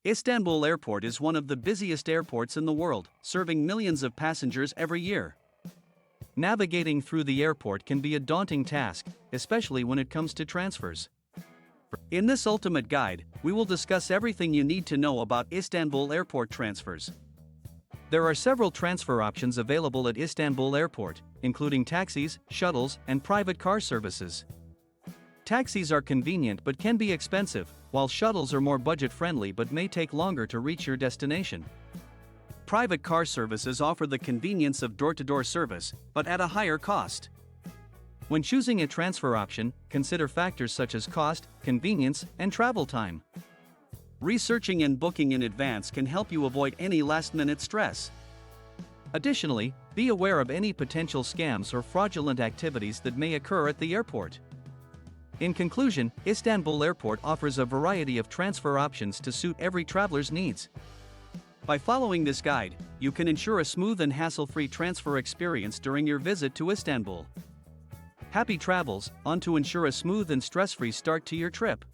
Istanbul Airport is one of the busiest airports in the world, serving millions of passengers every year. Navigating through the airport can be a daunting task, especially when it comes to transfers. In this ultimate guide, we will discuss everything you need to know about Istanbul Airport transfers. There are several transfer options available at Istanbul Airport, including taxis, shuttles, and private car services. Taxis are convenient but can be expensive, while shuttles are more budget-friendly but may take longer to reach your destination. Private car services offer the convenience of door-to-door service, but at a higher cost. When choosing a transfer option, consider factors such as cost, convenience, and travel time. Researching and booking in advance can help you avoid any last-minute stress. Additionally, be aware of any potential scams or fraudulent activities that may occur at the airport. In conclusion, Istanbul Airport offers a variety of transfer options to suit every traveler's needs. By following this guide, you can ensure a smooth and hassle-free transfer experience during your visit to Istanbul. Happy travels, on to ensure a smooth and stress-free start to your trip.